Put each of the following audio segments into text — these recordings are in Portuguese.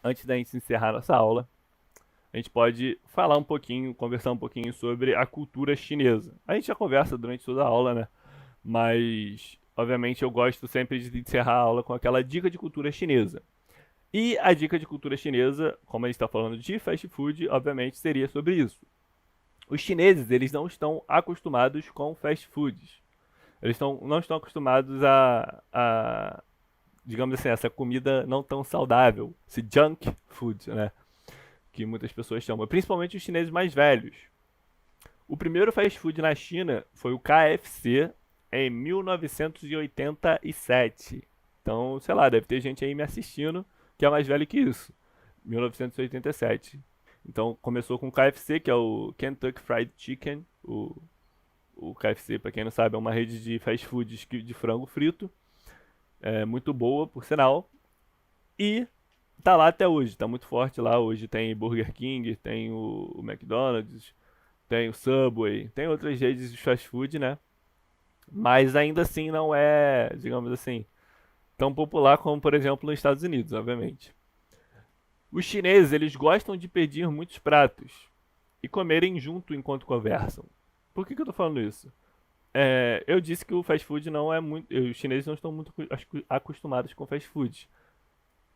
antes da gente encerrar nossa aula, a gente pode falar um pouquinho, conversar um pouquinho sobre a cultura chinesa. A gente já conversa durante toda a aula, né? Mas, obviamente, eu gosto sempre de encerrar a aula com aquela dica de cultura chinesa. E a dica de cultura chinesa, como a gente está falando de fast food, obviamente seria sobre isso. Os chineses, eles não estão acostumados com fast foods. Não estão acostumados digamos assim, essa comida não tão saudável, esse junk food, né? Que muitas pessoas chamam, principalmente os chineses mais velhos. O primeiro fast food na China foi o KFC em 1987. Então, sei lá, deve ter gente aí me assistindo que é mais velho que isso. 1987. Então, começou com o KFC, que é o Kentucky Fried Chicken. O KFC, para quem não sabe, é uma rede de fast foods de frango frito. É muito boa, por sinal. E tá lá até hoje, tá muito forte lá. Hoje tem Burger King, tem o McDonald's, tem o Subway, tem outras redes de fast food, né? Mas ainda assim não é, digamos assim, tão popular como, por exemplo, nos Estados Unidos, obviamente. Os chineses, eles gostam de pedir muitos pratos e comerem junto enquanto conversam. Por que eu tô falando isso? Eu disse que o fast food não é muito. Os chineses não estão muito acostumados com fast food.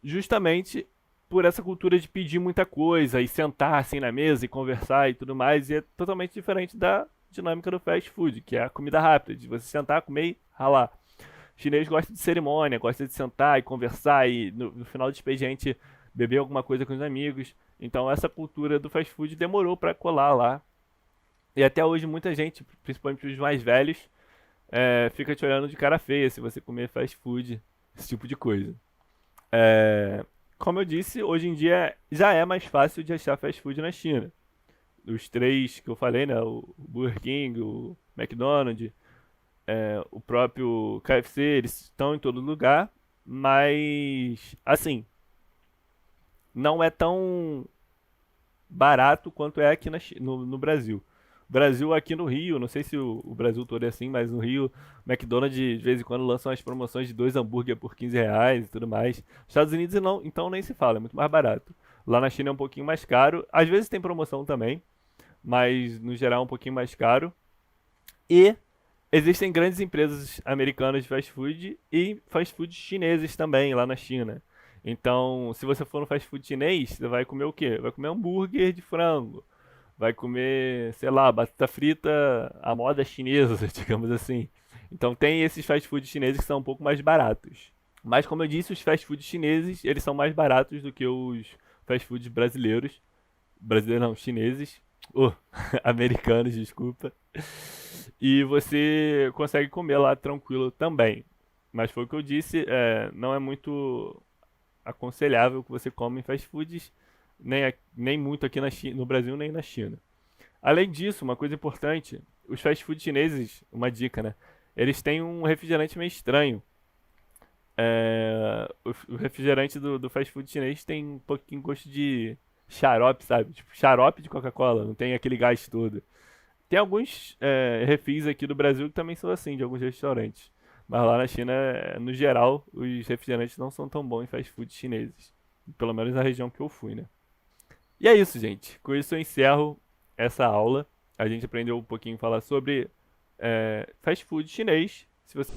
Justamente por essa cultura de pedir muita coisa e sentar assim na mesa e conversar e tudo mais. E é totalmente diferente da dinâmica do fast food, que é a comida rápida, de você sentar, comer e ralar. O chinês gosta de cerimônia, gosta de sentar e conversar e no final do expediente beber alguma coisa com os amigos. Então essa cultura do fast food demorou para colar lá. E até hoje muita gente, principalmente os mais velhos, fica te olhando de cara feia se você comer fast food, esse tipo de coisa. É, como eu disse, hoje em dia já é mais fácil de achar fast food na China. Os três que eu falei, né? O Burger King, o McDonald's, o próprio KFC, eles estão em todo lugar, mas assim, não é tão barato quanto é aqui no Brasil. Brasil aqui no Rio, não sei se o Brasil todo é assim, mas no Rio, o McDonald's de vez em quando lança umas promoções de dois hambúrguer por R$ 15 e tudo mais. Estados Unidos não, então nem se fala, é muito mais barato. Lá na China é um pouquinho mais caro. Às vezes tem promoção também, mas no geral é um pouquinho mais caro. E existem grandes empresas americanas de fast food e fast food chineses também lá na China. Então, se você for no fast food chinês, você vai comer o quê? Vai comer hambúrguer de frango. Vai comer, sei lá, batata frita à moda chinesa, digamos assim. Então tem esses fast food chineses que são um pouco mais baratos. Mas como eu disse, os fast food chineses, eles são mais baratos do que os fast foods brasileiros. Brasileiros não, chineses. Oh, americanos, desculpa. E você consegue comer lá tranquilo também. Mas foi o que eu disse, não é muito aconselhável que você come em fast foods, nem muito aqui no Brasil, nem na China. Além disso, uma coisa importante, os fast food chineses, uma dica, né? Eles têm um refrigerante meio estranho. O refrigerante do fast food chinês tem um pouquinho gosto de xarope, sabe? Tipo, xarope de Coca-Cola, não tem aquele gás todo. Tem alguns refis aqui do Brasil que também são assim, de alguns restaurantes. Mas lá na China, no geral, os refrigerantes não são tão bons em fast food chineses. Pelo menos na região que eu fui, né? E é isso, gente. Com isso eu encerro essa aula. A gente aprendeu um pouquinho a falar sobre fast food chinês. Se você